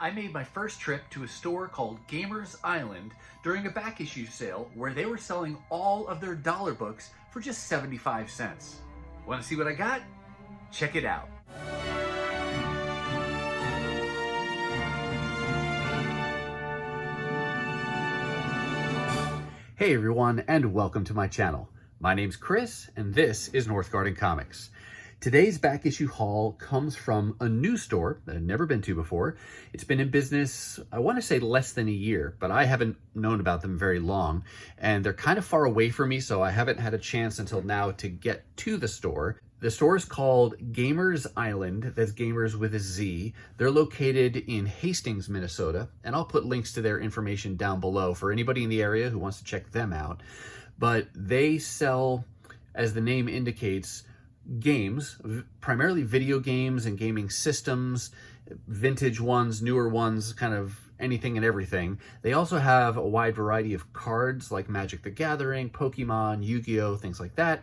I made my first trip to a store called Gamerz Island during a back issue sale where they were selling all of their dollar books for just 75 cents. Want to see what I got? Check it out. Hey everyone, and welcome to my channel. My name's Chris, and this is Northgarden Comics. Today's back issue haul comes from a new store that I've never been to before. It's been in business, I want to say less than a year, but I haven't known about them very long. And they're kind of far away from me, so I haven't had a chance until now to get to the store. The store is called Gamerz Island. That's Gamers with a Z. They're located in Hastings, Minnesota, and I'll put links to their information down below for anybody in the area who wants to check them out. But they sell, as the name indicates, games, primarily video games and gaming systems, vintage ones, newer ones, kind of anything and everything. They also have a wide variety of cards like Magic the Gathering, Pokemon, Yu-Gi-Oh, things like that.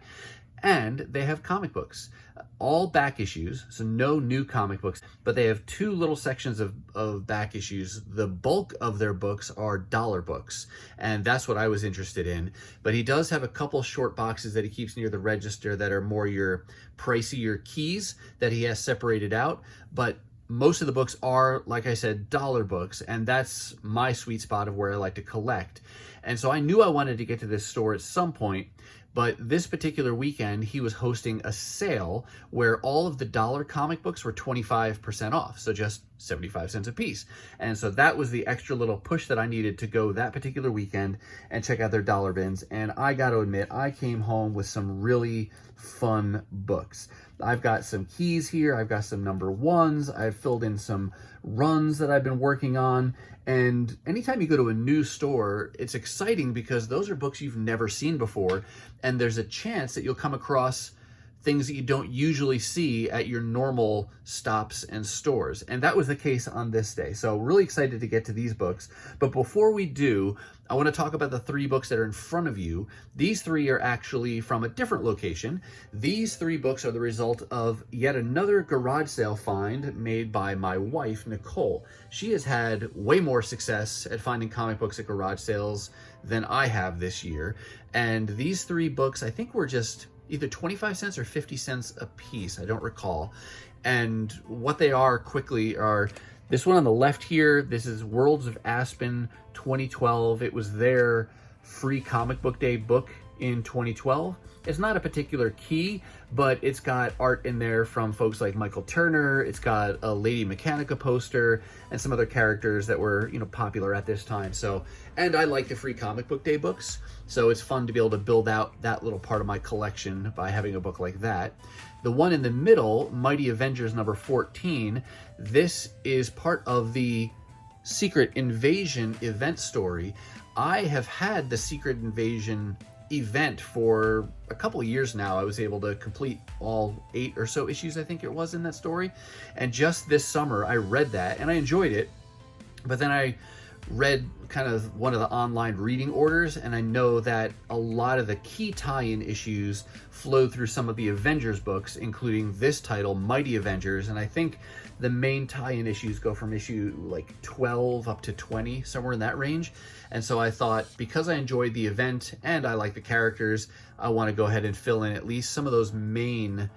And they have comic books, all back issues, so no new comic books, but they have two little sections of back issues. The bulk of their books are dollar books, and that's what I was interested in. But he does have a couple short boxes that he keeps near the register that are more your pricier keys that he has separated out. But most of the books are, like I said, dollar books, and that's my sweet spot of where I like to collect. And so I knew I wanted to get to this store at some point, but this particular weekend, he was hosting a sale where all of the dollar comic books were 25% off, so just 75 cents a piece. And so that was the extra little push that I needed to go that particular weekend and check out their dollar bins. And I got to admit, I came home with some really fun books. I've got some keys here, I've got some number ones, I've filled in some runs that I've been working on. And anytime you go to a new store, it's exciting because those are books you've never seen before, and there's a chance that you'll come across things that you don't usually see at your normal stops and stores. And that was the case on this day. So really excited to get to these books. But before we do, I want to talk about the three books that are in front of you. These three are actually from a different location. These three books are the result of yet another garage sale find made by my wife, Nicole. She has had way more success at finding comic books at garage sales than I have this year. And these three books, I think, were just either 25 cents or 50 cents a piece. I don't recall. And what they are quickly are this one on the left here. This is Worlds of Aspen 2012. It was their free comic book day book in 2012. It's not a particular key, but it's got art in there from folks like Michael Turner. It's got a Lady Mechanica poster and some other characters that were, popular at this time. So, and I like the free comic book day books. So it's fun to be able to build out that little part of my collection by having a book like that. The one in the middle, Mighty Avengers number 14, this is part of the Secret Invasion event story. I have had the Secret Invasion event for a couple of years now. I was able to complete all 8 or so issues, I think it was, in that story. And just this summer, I read that and I enjoyed it. But then I read kind of one of the online reading orders, and I know that a lot of the key tie-in issues flow through some of the Avengers books, including this title, Mighty Avengers. And I think the main tie-in issues go from issue like 12 up to 20, somewhere in that range. And so I thought, because I enjoyed the event and I like the characters, I want to go ahead and fill in at least some of those main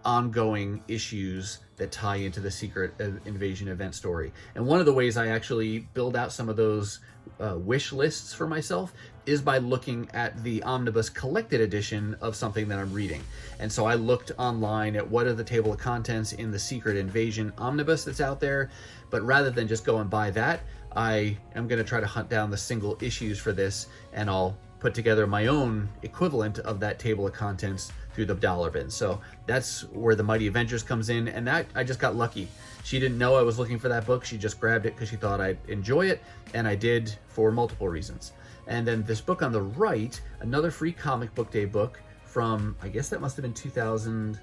ongoing issues that tie into the Secret Invasion event story. And one of the ways I actually build out some of those wish lists for myself is by looking at the omnibus collected edition of something that I'm reading. And so I looked online at what are the table of contents in the Secret Invasion omnibus that's out there. But rather than just go and buy that, I am going to try to hunt down the single issues for this, and I'll put together my own equivalent of that table of contents through the dollar bin. So that's where the Mighty Avengers comes in, and that I just got lucky. She didn't know I was looking for that book. She just grabbed it because she thought I'd enjoy it, and I did for multiple reasons. And then this book on the right, another free comic book day book from, I guess that must have been 2000,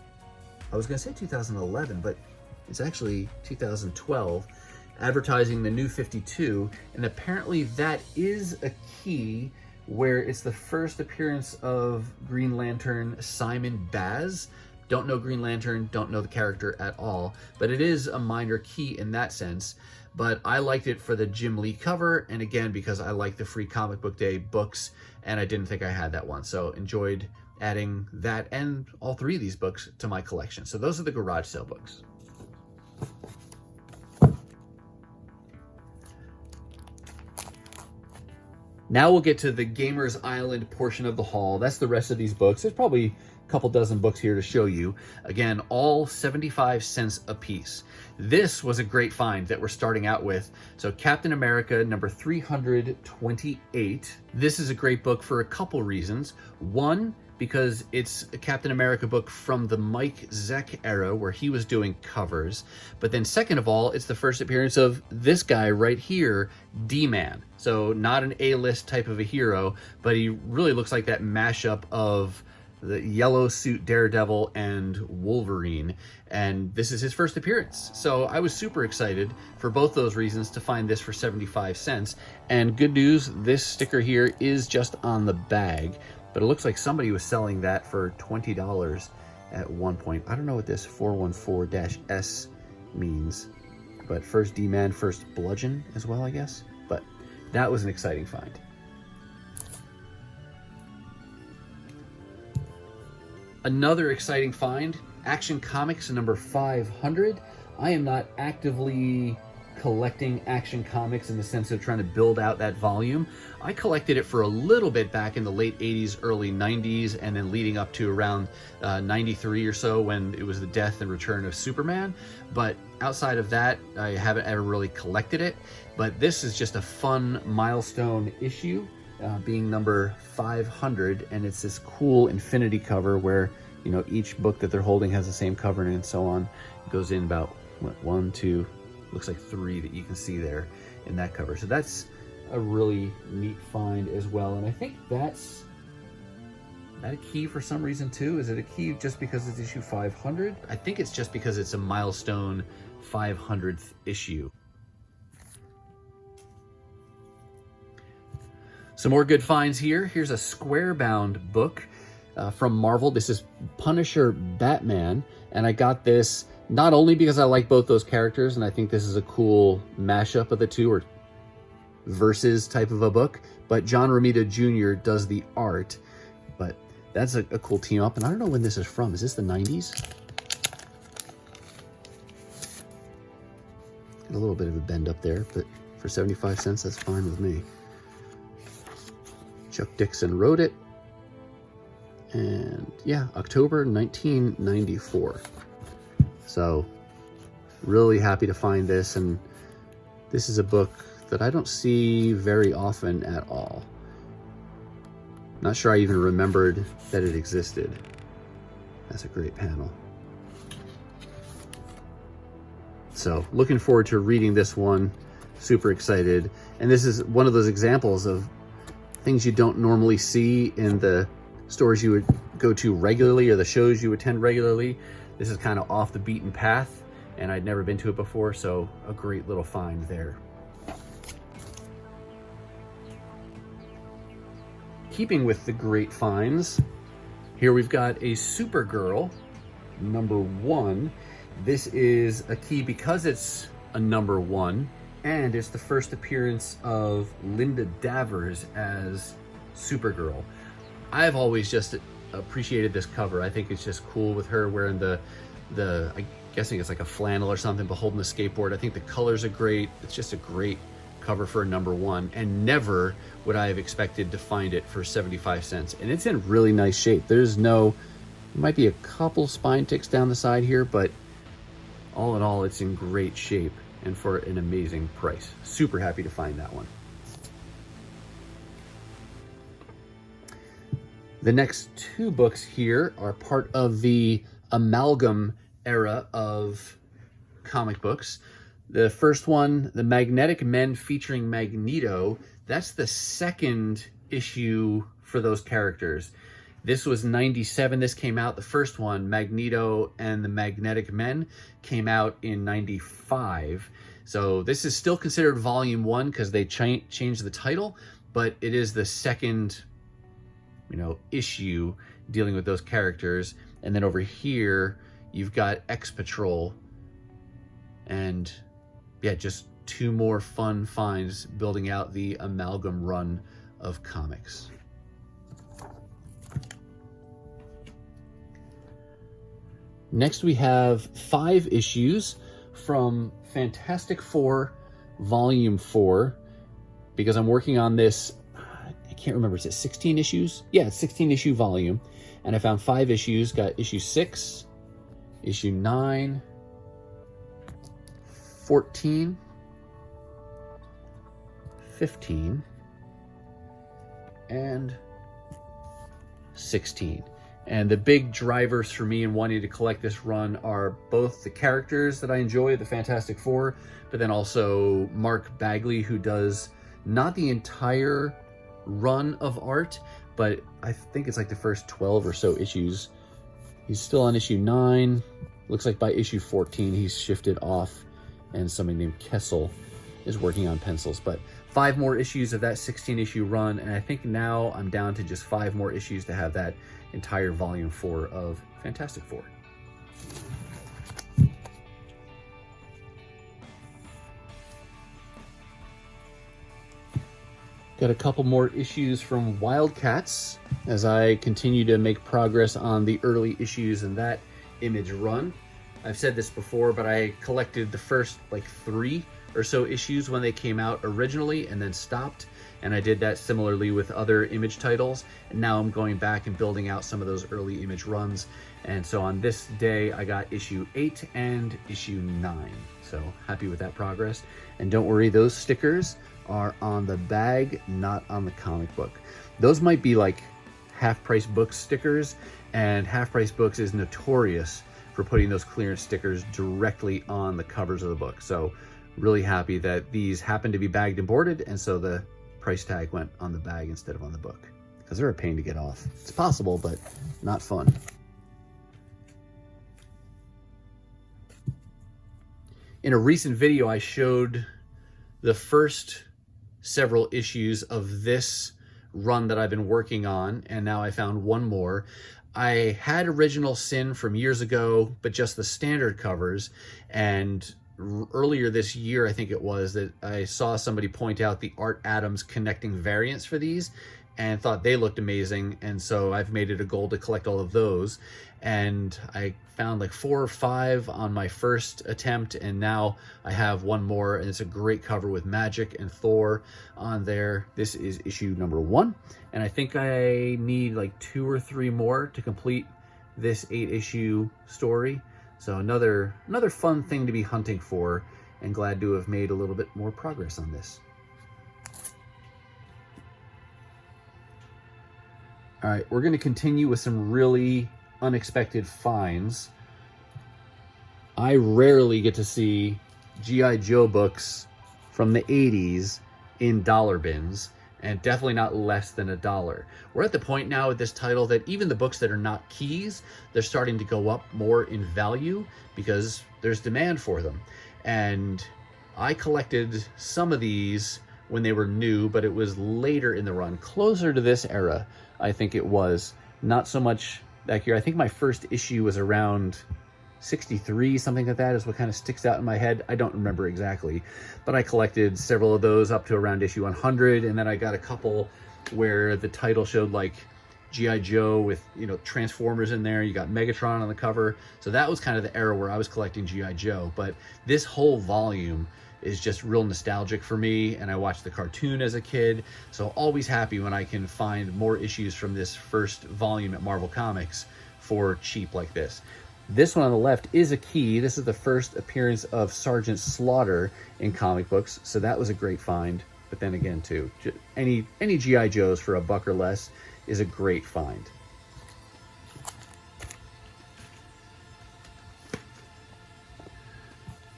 I was going to say 2011, but it's actually 2012, advertising the New 52, and apparently that is a key where it's the first appearance of Green Lantern Simon Baz. Don't know Green Lantern, don't know the character at all, but it is a minor key in that sense. But I liked it for the Jim Lee cover, and again, because I like the free comic book day books, and I didn't think I had that one. So enjoyed adding that and all three of these books to my collection. So those are the garage sale books. Now we'll get to the Gamerz Island portion of the haul. That's the rest of these books. There's probably a couple dozen books here to show you. Again, all 75 cents a piece. This was a great find that we're starting out with. So Captain America number 328. This is a great book for a couple reasons. One, because it's a Captain America book from the Mike Zeck era where he was doing covers. But then second of all, it's the first appearance of this guy right here, D-Man. So not an A-list type of a hero, but he really looks like that mashup of the yellow suit Daredevil and Wolverine. And this is his first appearance. So I was super excited for both those reasons to find this for 75 cents. And good news, this sticker here is just on the bag. But it looks like somebody was selling that for $20 at one point. I don't know what this 414-S means, but first D-Man, first Bludgeon as well, I guess. But that was an exciting find. Another exciting find, Action Comics number 500. I am not actively collecting Action Comics in the sense of trying to build out that volume. I collected it for a little bit back in the late 80s, early 90s, and then leading up to around 93 or so when it was the death and return of Superman. But outside of that, I haven't ever really collected it. But this is just a fun milestone issue, being number 500, and it's this cool infinity cover where, you know, each book that they're holding has the same cover and so on. It goes in about, what, 1, 2, looks like 3 that you can see there in that cover. So that's a really neat find as well. And I think that's that a key for some reason too. Is it a key just because it's issue 500? I think it's just because it's a milestone 500th issue. Some more good finds here. Here's a square bound book from Marvel. This is Punisher Batman, and I got this not only because I like both those characters, and I think this is a cool mashup of the two, or versus type of a book, but John Romita Jr. does the art. But that's a cool team up, and I don't know when this is from. Is this the 90s? A little bit of a bend up there, but for 75 cents, that's fine with me. Chuck Dixon wrote it, and yeah, October 1994. So really happy to find this, and this is a book that I don't see very often at all. Not sure I even remembered that it existed. That's a great panel. So looking forward to reading this one, super excited. And this is one of those examples of things you don't normally see in the stores you would go to regularly or the shows you attend regularly. This is kind of off the beaten path, and I'd never been to it before, so a great little find there. Keeping with the great finds, here we've got a Supergirl number 1. This is a key because it's a number 1, and it's the first appearance of Linda Davers as Supergirl. I've always just appreciated this cover. I think it's just cool with her wearing the I'm guessing it's like a flannel or something, but holding the skateboard. I think the colors are great. It's just a great cover for a number 1, and never would I have expected to find it for 75 cents. And it's in really nice shape. There's no, there might be a couple spine ticks down the side here, but all in all, it's in great shape and for an amazing price. Super happy to find that one. The next 2 books here are part of the amalgam era of comic books. The first one, The Magnetic Men featuring Magneto, that's the second issue for those characters. This was 97, this came out. The first one, Magneto and the Magnetic Men, came out in 95. So this is still considered volume 1 because they changed the title, but it is the second, issue dealing with those characters. And then over here, you've got X-Patrol. And yeah, just 2 more fun finds building out the amalgam run of comics. Next, we have 5 issues from Fantastic Four Volume 4, because I'm working on this, I can't remember, is it 16 issues? Yeah, it's 16 issue volume. And I found 5 issues, got issue 6, issue 9, 14, 15, and 16. And the big drivers for me in wanting to collect this run are both the characters that I enjoy, the Fantastic Four, but then also Mark Bagley, who does not the entire run of art, but I think it's like the first 12 or so issues. He's still on issue 9. Looks like by issue 14, he's shifted off, and somebody named Kessel is working on pencils. But 5 more issues of that 16 issue run, and I think now I'm down to just 5 more issues to have that entire volume 4 of Fantastic Four. Got a couple more issues from Wildcats as I continue to make progress on the early issues in that Image run. I've said this before, but I collected the first like 3 or so issues when they came out originally and then stopped. And I did that similarly with other Image titles. And now I'm going back and building out some of those early Image runs. And so on this day, I got issue 8 and issue 9. So happy with that progress. And don't worry, those stickers are on the bag, not on the comic book. Those might be like Half Price Books stickers, and Half Price Books is notorious for putting those clearance stickers directly on the covers of the book. So really happy that these happen to be bagged and boarded, and so the price tag went on the bag instead of on the book, because they're a pain to get off. It's possible, but not fun. In a recent video, I showed the first several issues of this run that I've been working on, and now I found one more. I had Original Sin from years ago, but just the standard covers, and earlier this year, I think it was, that I saw somebody point out the Art Adams connecting variants for these and thought they looked amazing, and so I've made it a goal to collect all of those. And I found like 4 or 5 on my first attempt, and now I have one more, and it's a great cover with Magic and Thor on there. This is issue number 1, and I think I need like 2 or 3 more to complete this 8-issue story. So another fun thing to be hunting for, and glad to have made a little bit more progress on this. All right, we're going to continue with some really unexpected finds. I rarely get to see G.I. Joe books from the 80s in dollar bins, and definitely not less than $1. We're at the point now with this title that even the books that are not keys, they're starting to go up more in value because there's demand for them. And I collected some of these when they were new, but it was later in the run, closer to this era, I think it was. Not so much back here. I think my first issue was around 63, something like that is what kind of sticks out in my head. I don't remember exactly, but I collected several of those up to around issue 100, and then I got a couple where the title showed like G.I. Joe with, you know, Transformers in there. You got Megatron on the cover. So that was kind of the era where I was collecting G.I. Joe, but this whole volume is just real nostalgic for me, and I watched the cartoon as a kid, so always happy when I can find more issues from this first volume at Marvel Comics for cheap like this. This one on the left is a key. This is the first appearance of Sergeant Slaughter in comic books, so that was a great find. But then again, too, any G.I. Joes for $1 or less is a great find.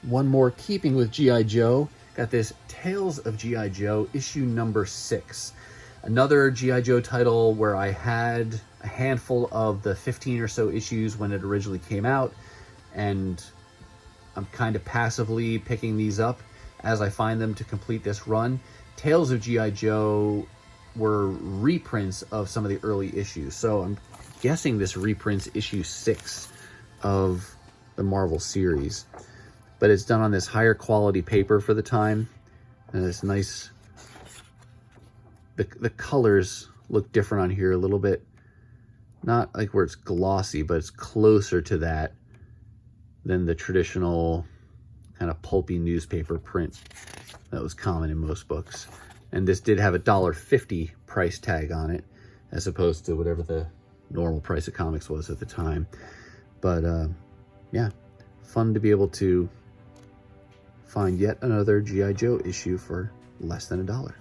One more keeping with G.I. Joe. Got this Tales of G.I. Joe, issue number 6. Another G.I. Joe title where I had a handful of the 15 or so issues when it originally came out, and I'm kind of passively picking these up as I find them to complete this run. Tales of G.I. Joe were reprints of some of the early issues, so I'm guessing this reprints issue 6 of the Marvel series, but it's done on this higher quality paper for the time, and it's nice. The colors look different on here a little bit, not like where it's glossy, but it's closer to that than the traditional kind of pulpy newspaper print that was common in most books. And this did have a $1.50 price tag on it, as opposed to whatever the normal price of comics was at the time. But yeah, fun to be able to find yet another G.I. Joe issue for less than $1.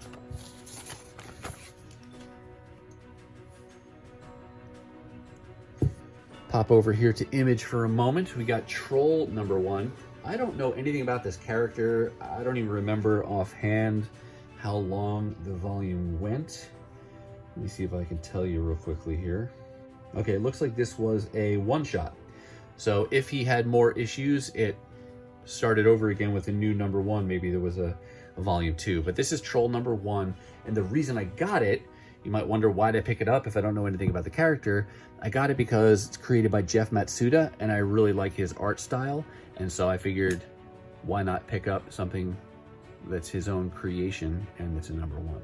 Pop over here to Image for a moment. We got Troll #1. I don't know anything about this character. I don't even remember offhand how long the volume went. Let me see if I can tell you real quickly here. Okay, it looks like this was a one-shot. So if he had more issues, it started over again with a new #1. Maybe there was a volume 2, but this is Troll #1. And the reason I got it, you might wonder, why did I pick it up if I don't know anything about the character? I got it because it's created by Jeff Matsuda, and I really like his art style. And so I figured, why not pick up something that's his own creation and it's a #1.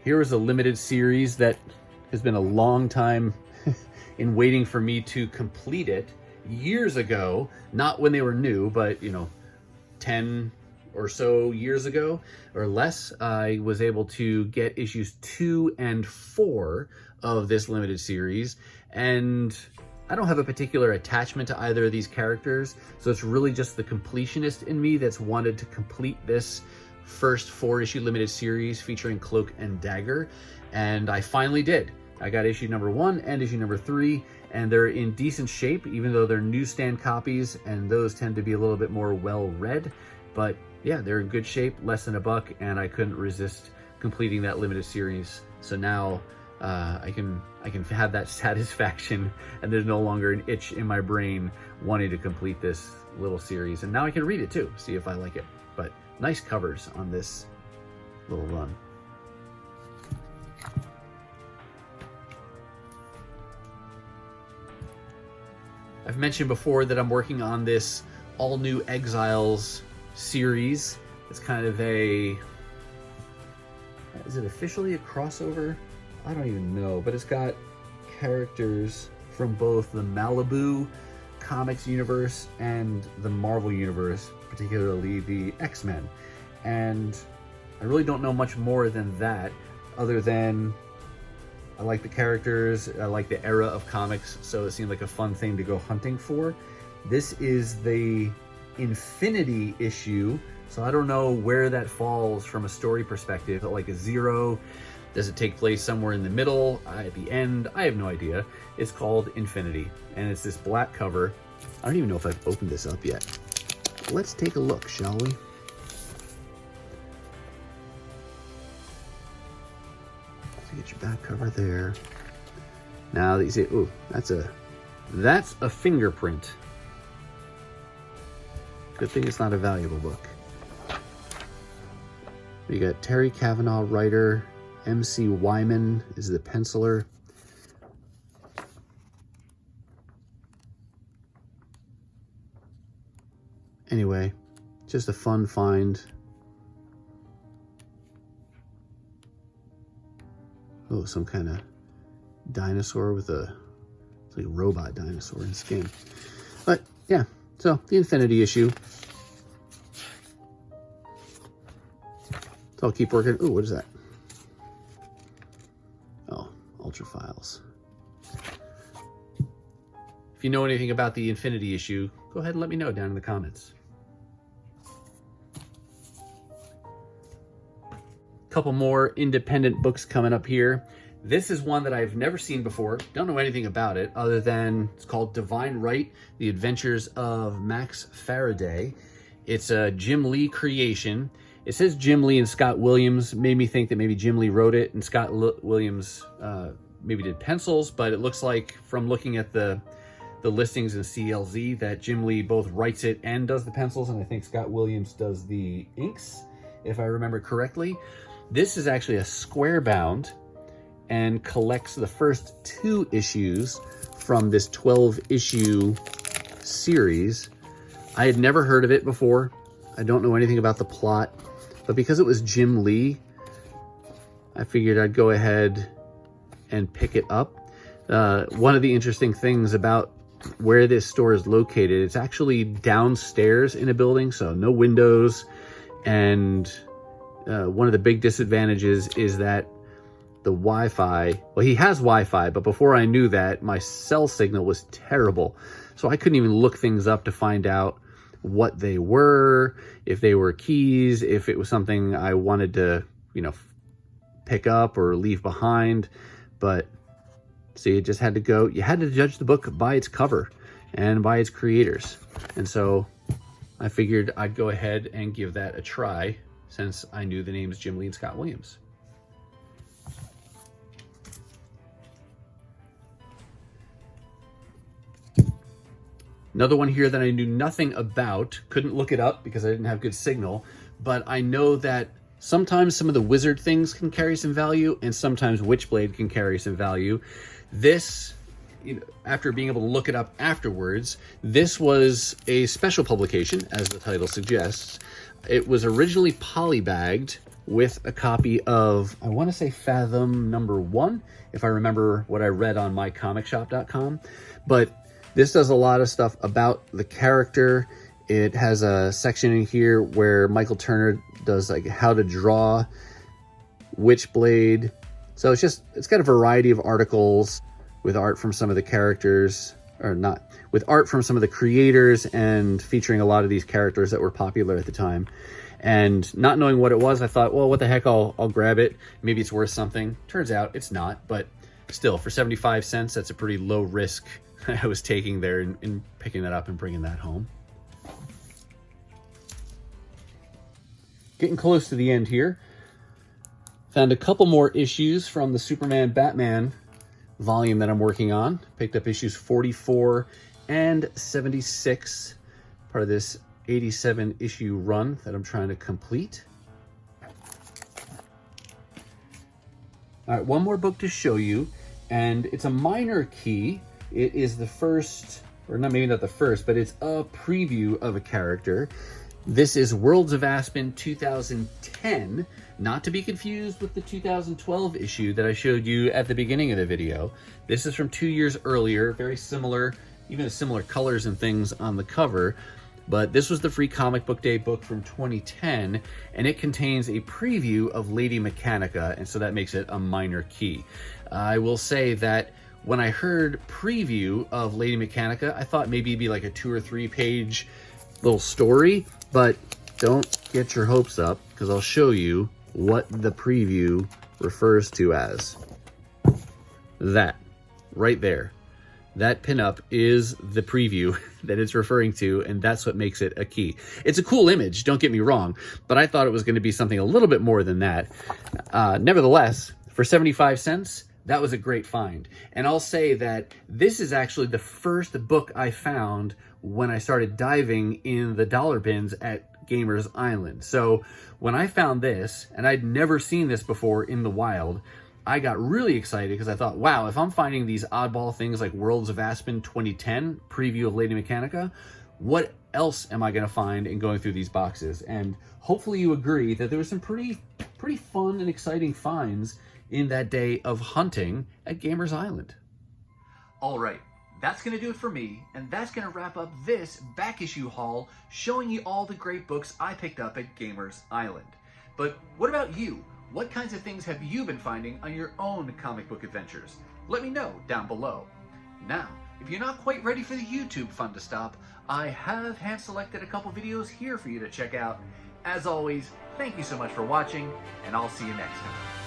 Here is a limited series that has been a long time in waiting for me to complete it. Years ago, not when they were new, but 10 or so years ago or less, I was able to get issues 2 and 4 of this limited series. And I don't have a particular attachment to either of these characters, so it's really just the completionist in me that's wanted to complete this first 4-issue limited series featuring Cloak and Dagger, and I finally did. I got issue #1 and issue #3, and they're in decent shape, even though they're newsstand copies, and those tend to be a little bit more well-read. But yeah, they're in good shape, less than $1, and I couldn't resist completing that limited series. So now I can have that satisfaction, and there's no longer an itch in my brain wanting to complete this little series. And now I can read it too, see if I like it. But nice covers on this little run. I've mentioned before that I'm working on this all-new Exiles series. It's kind of a... is it officially a crossover? I don't even know, but it's got characters from both the Malibu Comics universe and the Marvel universe, particularly the X-Men. And I really don't know much more than that, other than I like the characters, I like the era of comics, so it seemed like a fun thing to go hunting for. This is the Infinity issue, so I don't know where that falls from a story perspective. Like a 0? Does it take place somewhere in the middle, at the end? I have no idea. It's called Infinity, and it's this black cover. I don't even know if I've opened this up yet. Let's take a look, shall we? So get your back cover there. Now that you say, ooh, that's a fingerprint. Good thing it's not a valuable book. We got Terry Cavanaugh, writer. MC Wyman is the penciler. Anyway, just a fun find. Oh, some kind of dinosaur with it's like a robot dinosaur in skin. But yeah, so the Infinity issue. So I'll keep working. Ooh, what is that? Oh, Ultra Files. If you know anything about the Infinity issue, go ahead and let me know down in the comments. Couple more independent books coming up here. This is one that I've never seen before. Don't know anything about it other than it's called Divine Right, The Adventures of Max Faraday. It's a Jim Lee creation. It says Jim Lee and Scott Williams. Made me think that maybe Jim Lee wrote it and Scott Williams maybe did pencils, but it looks like from looking at the listings in CLZ that Jim Lee both writes it and does the pencils, and I think Scott Williams does the inks. if I remember correctly. This is actually a square bound and collects the first 2 issues from this 12-issue series. I had never heard of it before. I don't know anything about the plot, but because it was Jim Lee, I figured I'd go ahead and pick it up. One of the interesting things about where this store is located, it's actually downstairs in a building, so no windows. And one of the big disadvantages is that the Wi-Fi, well, he has Wi-Fi, but before I knew that, my cell signal was terrible. So I couldn't even look things up to find out what they were, if they were keys, if it was something I wanted to, you know, pick up or leave behind. But see, it just had to go, you had to judge the book by its cover and by its creators. And so I figured I'd go ahead and give that a try since I knew the names Jim Lee and Scott Williams. Another one here that I knew nothing about, couldn't look it up because I didn't have good signal, but I know that sometimes some of the wizard things can carry some value and sometimes Witchblade can carry some value. This, you know, after being able to look it up afterwards, this was a special publication, as the title suggests. It was originally polybagged with a copy of, I want to say Fathom #1, if I remember what I read on mycomicshop.com. But this does a lot of stuff about the character. It has a section in here where Michael Turner does like how to draw Witchblade. So it's got a variety of articles with art from some of the characters, or not, with art from some of the creators and featuring a lot of these characters that were popular at the time. And not knowing what it was, I thought, well, what the heck, I'll grab it. Maybe it's worth something. Turns out it's not, but still, for 75 cents, that's a pretty low risk I was taking there in picking that up and bringing that home. Getting close to the end here. Found a couple more issues from the Superman Batman volume that I'm working on. Picked up issues 44 and 76, part of this 87 issue run that I'm trying to complete. All right, one more book to show you, and it's a minor key. It is the first, or not, maybe not the first, but it's a preview of a character. This is Worlds of Aspen 2010, not to be confused with the 2012 issue that I showed you at the beginning of the video. This is from 2 years earlier, very similar, even similar colors and things on the cover. But this was the free Comic Book Day book from 2010, and it contains a preview of Lady Mechanica, and so that makes it a minor key. I will say that when I heard preview of Lady Mechanica, I thought maybe it'd be like a 2 or 3 page little story, but don't get your hopes up, because I'll show you what the preview refers to as. That, right there. That pinup is the preview that it's referring to, and that's what makes it a key. It's a cool image, don't get me wrong, but I thought it was going to be something a little bit more than that. Nevertheless, for 75 cents, that was a great find. And I'll say that this is actually the first book I found when I started diving in the dollar bins at Gamerz Island. So when I found this, and I'd never seen this before in the wild, I got really excited because I thought, wow, if I'm finding these oddball things like Worlds of Aspen 2010, preview of Lady Mechanica, what else am I going to find in going through these boxes? And hopefully you agree that there was some pretty fun and exciting finds in that day of hunting at Gamerz Island. All right, that's going to do it for me, and that's going to wrap up this back issue haul showing you all the great books I picked up at Gamerz Island. But what about you? What kinds of things have you been finding on your own comic book adventures? Let me know down below. Now, if you're not quite ready for the YouTube fun to stop, I have hand-selected a couple videos here for you to check out. As always, thank you so much for watching, and I'll see you next time.